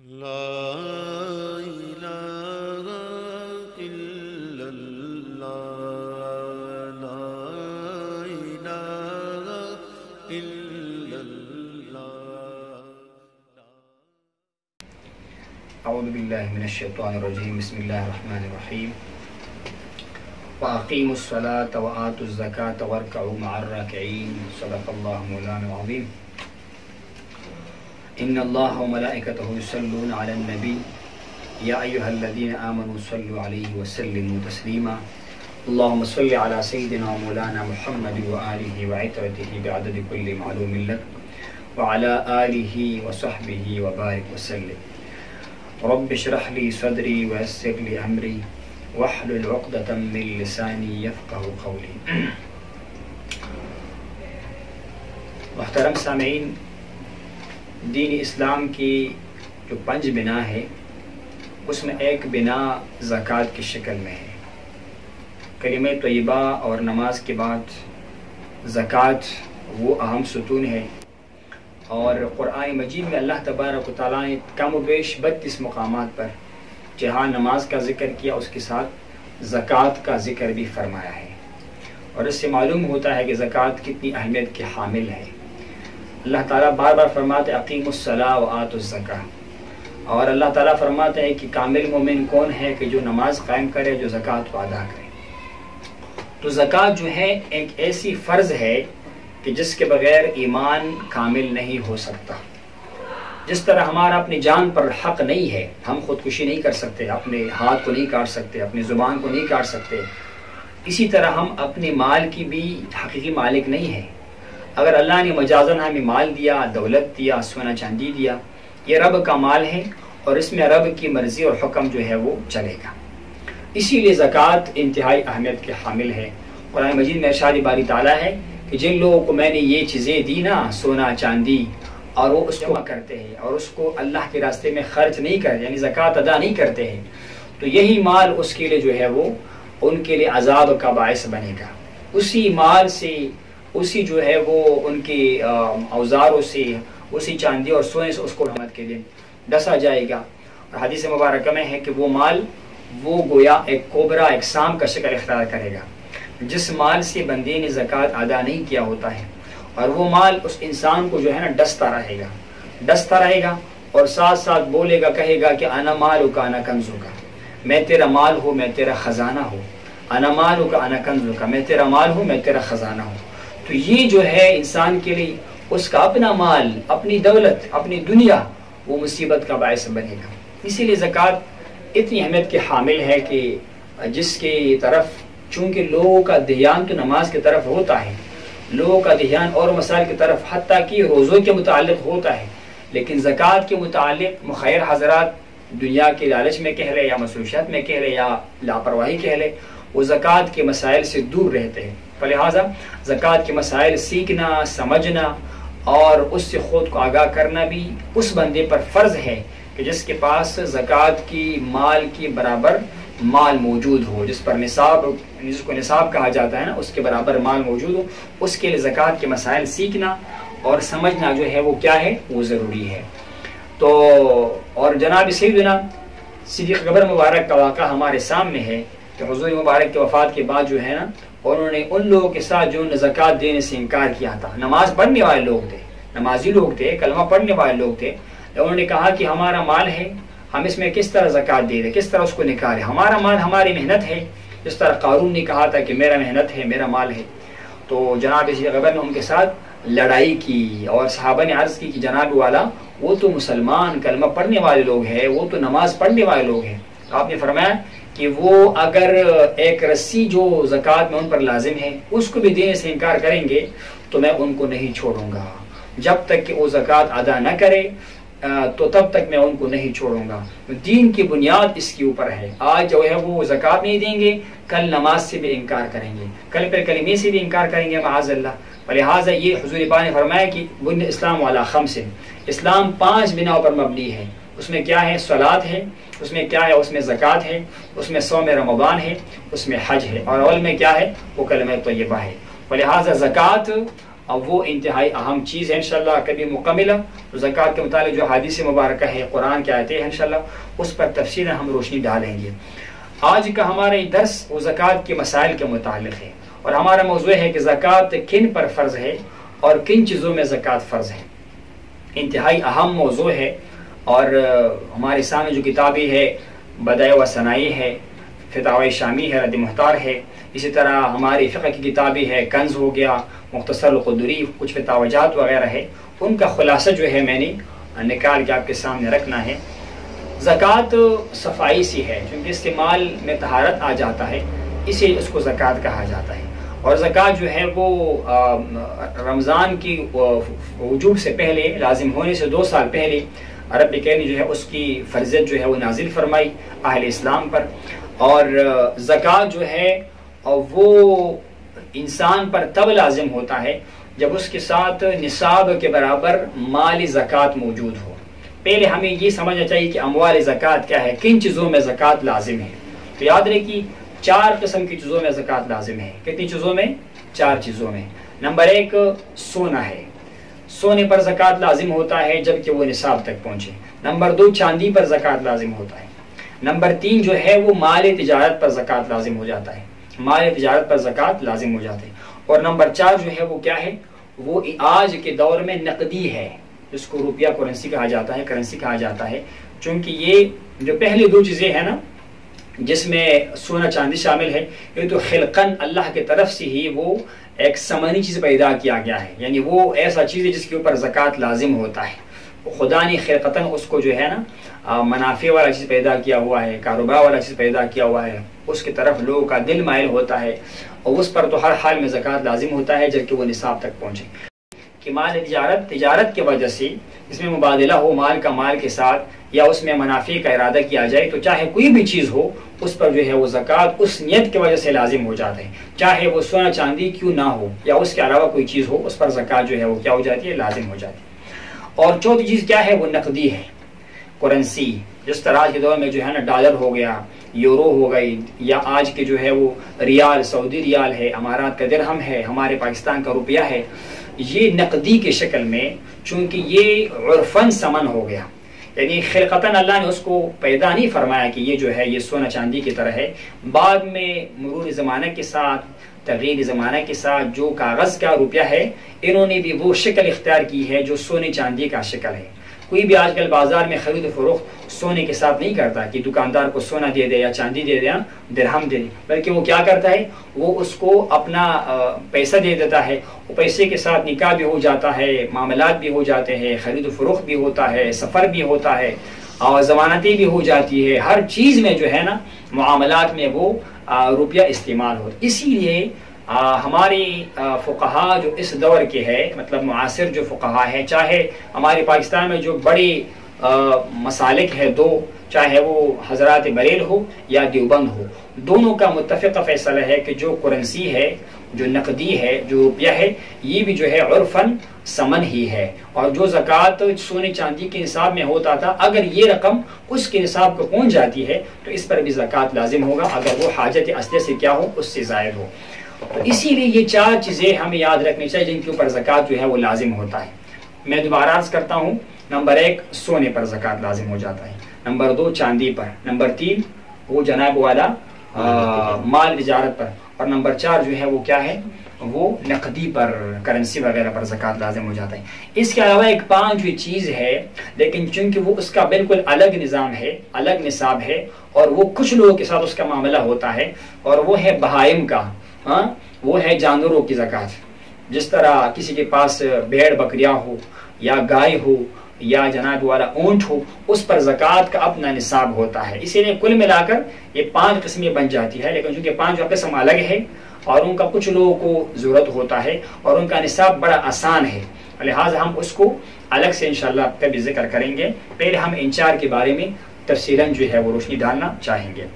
لا الہ الا اللہ لا الہ الا اللہ. اعوذ باللہ من الشیطان الرجیم. بسم اللہ الرحمن الرحیم. وَأَقِيمُوا الصَّلَاةَ وَآتُوا الزَّكَاةَ وَارْكَعُوا مَعَ الرَّاكِعِينَ. صدق اللہ مولانا العظیم. ان اللہ وملائکتہ یصلون علی النبی یا ایہا الذین آمنوا صلوا علیہ وسلموا تسلیما. اللہم صل علی سیدنا مولانا محمد وآلہ وعترتہ بعدد کل معلوم لک وعلی آلہ وصحبہ وبارک وسلم. رب اشرح لی صدری ویسر لی امری واحلل عقدۃ من لسانی یفقہوا قولی. محترم سامعین، دین اسلام کی جو 5 بنا ہے اس میں ایک بنا زکوٰۃ کی شکل میں ہے. کلمہ طیبہ اور نماز کے بعد زکوٰۃ وہ اہم ستون ہے، اور قرآن مجید میں اللہ تبارک و تعالیٰ نے کم و بیش 32 مقامات پر جہاں نماز کا ذکر کیا اس کے ساتھ زکوٰۃ کا ذکر بھی فرمایا ہے، اور اس سے معلوم ہوتا ہے کہ زکوٰۃ کتنی اہمیت کے حامل ہے. اللہ تعالیٰ بار بار فرماتے ہیں اقیموا الصلاۃ وآتوا الزکاۃ، اور اللہ تعالیٰ فرماتے ہیں کہ کامل مومن کون ہے کہ جو نماز قائم کرے، جو زکوٰۃ کو ادا کرے. تو زکوٰۃ جو ہے ایک ایسی فرض ہے کہ جس کے بغیر ایمان کامل نہیں ہو سکتا. جس طرح ہمارا اپنی جان پر حق نہیں ہے، ہم خودکشی نہیں کر سکتے، اپنے ہاتھ کو نہیں کاٹ سکتے، اپنی زبان کو نہیں کاٹ سکتے، اسی طرح ہم اپنے مال کی بھی حقیقی مالک نہیں ہیں. اگر اللہ نے مجازن ہمیں مال دیا، دولت دیا، سونا چاندی دیا، یہ رب کا مال ہے اور اس میں رب کی مرضی اور حکم جو ہے وہ چلے گا. اسی لیے زکوٰۃ انتہائی اہمیت کے حامل ہے. قرآن مجید میں ارشاد باری تعالیٰ ہے کہ جن لوگوں کو میں نے یہ چیزیں دی نا، سونا چاندی، اور وہ اس کو کرتے ہیں اور اس کو اللہ کے راستے میں خرچ نہیں کرتے، یعنی زکوٰۃ ادا نہیں کرتے ہیں، تو یہی مال اس کے لیے جو ہے وہ ان کے لیے عذاب کا باعث بنے گا. اسی مال سے، اسی جو ہے وہ ان کی اوزاروں سے، اسی چاندی اور سونے سے اس کو قیامت کے دن ڈسا جائے گا. اور حدیث مبارکہ میں ہے کہ وہ مال وہ گویا ایک کوبرا، ایک سام کا شکل اختیار کرے گا. جس مال سے بندے نے زکوٰۃ ادا نہیں کیا ہوتا ہے، اور وہ مال اس انسان کو جو ہے نا ڈستا رہے گا اور ساتھ ساتھ بولے گا، کہے گا کہ انا مالک انا کنزک، میں تیرا مال ہوں، میں تیرا خزانہ ہوں. انا مالک انا کنزک، میں تیرا مال ہوں، میں تیرا خزانہ ہوں. تو یہ جو ہے انسان کے لیے اس کا اپنا مال، اپنی دولت، اپنی دنیا وہ مصیبت کا باعث بنے گا. اسی لیے زکوٰۃ اتنی اہمیت کے حامل ہے کہ جس کی طرف چونکہ لوگوں کا دھیان تو نماز کی طرف ہوتا ہے، لوگوں کا دھیان اور مسائل کی طرف حتیٰ کہ روزوں کے متعلق ہوتا ہے، لیکن زکوٰۃ کے متعلق مخیر حضرات دنیا کے لالچ میں کہہ لے یا مصروفیات میں کہہ لے یا لاپرواہی کہہ لے، وہ زکوٰۃ کے مسائل سے دور رہتے ہیں. فلہذا زکوٰۃ کے مسائل سیکھنا، سمجھنا اور اس سے خود کو آگاہ کرنا بھی اس بندے پر فرض ہے کہ جس کے پاس زکوٰۃ کی مال کی برابر مال موجود ہو، جس پر نصاب، جس کو نصاب کہا جاتا ہے نا، اس کے برابر مال موجود ہو. اس کے لیے زکوٰۃ کے مسائل سیکھنا اور سمجھنا جو ہے وہ کیا ہے، وہ ضروری ہے. تو اور جناب سیدنا صدیق اکبر مبارک کا واقعہ ہمارے سامنے ہے کہ حضور مبارک کی وفات کے بعد جو ہے نا، انہوں نے ان لوگوں کے ساتھ جو زکوٰۃ دینے سے انکار کیا تھا، نماز پڑھنے والے لوگ تھے، نمازی لوگ تھے، کلمہ پڑھنے والے لوگ تھے، انہوں نے کہا کہ ہمارا مال ہے، ہم اس میں کس طرح زکوٰۃ دے دیں، کس طرح اس کو نکالیں، ہمارا مال ہماری محنت ہے. جس طرح قارون نے کہا تھا کہ میرا محنت ہے، میرا مال ہے. تو جناب صدیق اکبر نے ان کے ساتھ لڑائی کی، اور صحابہ نے عرض کی کہ جناب والا وہ تو مسلمان کلمہ پڑھنے والے لوگ ہیں، وہ تو نماز پڑھنے والے لوگ ہیں. آپ نے فرمایا کہ وہ اگر ایک رسی جو زکوٰۃ میں ان پر لازم ہے اس کو بھی دینے سے انکار کریں گے تو میں ان کو نہیں چھوڑوں گا، جب تک کہ وہ زکوٰۃ ادا نہ کرے تو تب تک میں ان کو نہیں چھوڑوں گا. دین کی بنیاد اس کے اوپر ہے. آج جو ہے وہ زکوٰۃ نہیں دیں گے، کل نماز سے بھی انکار کریں گے، کل پھر کلمے سے بھی انکار کریں گے معاذ اللہ. لہٰذا یہ حضور پاک نے فرمایا کہ بنی اسلام والا خمس، اسلام 5 بناؤں پر مبنی ہے. اس میں کیا ہے؟ صلاۃ ہے، اس میں کیا ہے؟ اس میں زکوٰۃ ہے، اس میں صوم رمضان ہے، اس میں حج ہے، اور اول میں کیا ہے؟ وہ کلمہ طیبہ ہے. لہٰذا زکوٰۃ اب وہ انتہائی اہم چیز ہے انشاءاللہ کبھی مکمل تو زکوٰۃ کے متعلق جو حدیث مبارکہ ہے قرآن کی آیتیں ہیں انشاءاللہ اس پر تفصیل ہم روشنی ڈالیں گے۔ آج کا ہمارا یہ درس وہ زکوٰۃ کے مسائل کے متعلق ہے، اور ہمارا موضوع ہے کہ زکوٰۃ کن پر فرض ہے اور کن چیزوں میں زکوٰۃ فرض ہے۔ انتہائی اہم موضوع ہے، اور ہمارے سامنے جو کتابیں ہے بدائع و ثنائی ہے، فتاوی شامی ہے، رد محتار ہے، اسی طرح ہماری فقہ کی کتابیں ہے، کنز ہو گیا، مختصر القدری، کچھ فتاوجات وغیرہ ہے، ان کا خلاصہ جو ہے میں نے نکال کے آپ کے سامنے رکھنا ہے۔ زکوٰۃ صفائی سی ہے، چونکہ اس کے مال میں طہارت آ جاتا ہے، اسی لیے اس کو زکوٰۃ کہا جاتا ہے۔ اور زکوٰۃ جو ہے وہ رمضان کی وجوب سے پہلے، لازم ہونے سے 2 سال پہلے رب کریم جو ہے اس کی فرضیت جو ہے وہ نازل فرمائی اہل اسلام پر۔ اور زکوٰۃ جو ہے وہ انسان پر تب لازم ہوتا ہے جب اس کے ساتھ نصاب کے برابر مال زکوٰۃ موجود ہو۔ پہلے ہمیں یہ سمجھنا چاہیے کہ اموال زکوٰۃ کیا ہے، کن چیزوں میں زکوٰۃ لازم ہے۔ تو یاد رکھیے 4 قسم کی چیزوں میں زکوٰۃ لازم ہے۔ کتنی چیزوں میں؟ 4 چیزوں میں۔ نمبر 1 سونا ہے، سونے پر زکوٰۃ لازم ہوتا ہے جب کہ وہ نصاب تک پہنچے۔ نمبر 2 چاندی پر زکوٰۃ لازم ہوتا ہے۔ نمبر 3 جو ہے وہ مال تجارت پر زکوٰۃ لازم ہو جاتا ہے، مال تجارت پر زکوٰۃ لازم ہو جاتا ہے۔ اور نمبر 4 جو ہے وہ کیا ہے، وہ آج کے دور میں نقدی ہے، جس کو روپیہ کرنسی کہا جاتا ہے، کرنسی کہا جاتا ہے۔ چونکہ یہ جو پہلی 2 چیزیں ہیں نا، جس میں سونا چاندی شامل ہے، یہ تو خلقاً اللہ کی طرف سے ہی وہ ایک ثمنی چیز پیدا کیا گیا ہے، یعنی وہ ایسا چیز ہے جس کے اوپر زکوٰۃ لازم ہوتا ہے۔ خدا نے خلقتاً اس کو جو ہے نا منافع والا چیز پیدا کیا ہوا ہے، کاروبار والا چیز پیدا کیا ہوا ہے، اس کی طرف لوگوں کا دل مائل ہوتا ہے، اور اس پر تو ہر حال میں زکوٰۃ لازم ہوتا ہے جب کہ وہ نصاب تک پہنچے۔ کہ مال تجارت کی وجہ سے اس میں مبادلہ ہو مال کا مال کے ساتھ، یا اس میں منافع کا ارادہ کیا جائے، تو چاہے کوئی بھی چیز ہو اس پر جو ہے وہ زکوٰۃ اس نیت کی وجہ سے لازم ہو جاتا ہے، چاہے وہ سونا چاندی کیوں نہ ہو یا اس کے علاوہ کوئی چیز ہو، اس پر زکوٰۃ جو ہے وہ کیا ہو جاتی ہے، لازم ہو جاتی ہے۔ اور چوتھی چیز کیا ہے، وہ نقدی ہے، کرنسی، جس طرح آج کے دور میں جو ہے نا ڈالر ہو گیا، یورو ہو گئی، یا آج کے جو ہے وہ ریال، سعودی ریال ہے، امارات کا درہم ہے، ہمارے پاکستان کا روپیہ ہے، یہ نقدی کی شکل میں، چونکہ یہ عرفاً ثمن ہو گیا، یعنی خلقتاً اللہ نے اس کو پیدا نہیں فرمایا کہ یہ جو ہے یہ سونا چاندی کی طرح ہے۔ بعد میں مرور زمانہ کے ساتھ، تغیر زمانہ کے ساتھ جو کاغذ کا روپیہ ہے، انہوں نے بھی وہ شکل اختیار کی ہے جو سونے چاندی کا شکل ہے۔ کوئی بھی آج کل بازار میں خرید و فروخت سونے کے ساتھ نہیں کرتا کہ دکاندار کو سونا دے دے یا چاندی دے دے یا درہم دے دے، بلکہ وہ کیا کرتا ہے، وہ اس کو اپنا پیسہ دے دیتا ہے، وہ پیسے کے ساتھ نکاح بھی ہو جاتا ہے، معاملات بھی ہو جاتے ہیں، خرید و فروخت بھی ہوتا ہے، سفر بھی ہوتا ہے، اور ضمانتیں بھی ہو جاتی ہے، ہر چیز میں جو ہے نا معاملات میں وہ روپیہ استعمال ہوتا ہے۔ اسی لیے ہماری فقہا جو اس دور کے ہے، مطلب معاصر جو فقہا ہے، چاہے ہمارے پاکستان میں جو بڑی مسالک ہے 2، چاہے وہ حضرات بریل ہو یا دیوبند ہو، دونوں کا متفق فیصلہ ہے کہ جو کرنسی ہے، جو نقدی ہے، جو روپیہ ہے، یہ بھی جو ہے عرفاً ثمن ہی ہے، اور جو زکوٰۃ سونے چاندی کے نصاب میں ہوتا تھا، اگر یہ رقم اس کے نصاب کو پہنچ جاتی ہے تو اس پر بھی زکوٰۃ لازم ہوگا، اگر وہ حاجت اصلیہ سے کیا ہو، اس سے زائد ہو۔ تو اسی لیے یہ 4 چیزیں ہمیں یاد رکھنی چاہیے جن کے اوپر زکوٰۃ جو ہے وہ لازم ہوتا ہے۔ میں دوبارہ عرض کرتا ہوں، نمبر 1 سونے پر زکوٰۃ لازم ہو جاتا ہے، نمبر 2 چاندی پر، نمبر 3 وہ جناب والا مال تجارت پر، اور نمبر 4 جو ہے وہ کیا ہے، وہ نقدی پر، کرنسی وغیرہ پر زکوٰۃ لازم ہو جاتا ہے۔ اس کے علاوہ ایک 5ویں چیز ہے، لیکن چونکہ وہ اس کا بالکل الگ نظام ہے، الگ نصاب ہے، اور وہ کچھ لوگوں کے ساتھ اس کا معاملہ ہوتا ہے، اور وہ ہے بہائم کا، وہ ہے جانوروں کی زکوٰۃ۔ جس طرح کسی کے پاس بھیڑ بکریاں ہو یا گائے ہو یا جناب والا اونٹ ہو، اس پر زکوٰۃ کا اپنا نصاب ہوتا ہے۔ اسی لیے کل ملا کر یہ 5 قسمیں بن جاتی ہے، لیکن چونکہ 5 قسم الگ ہے اور ان کا کچھ لوگوں کو ضرورت ہوتا ہے اور ان کا نصاب بڑا آسان ہے، لہٰذا ہم اس کو الگ سے انشاءاللہ کبھی ذکر کریں گے۔ پہلے ہم ان 4 کے بارے میں تفصیلاً جو ہے وہ روشنی ڈالنا چاہیں گے۔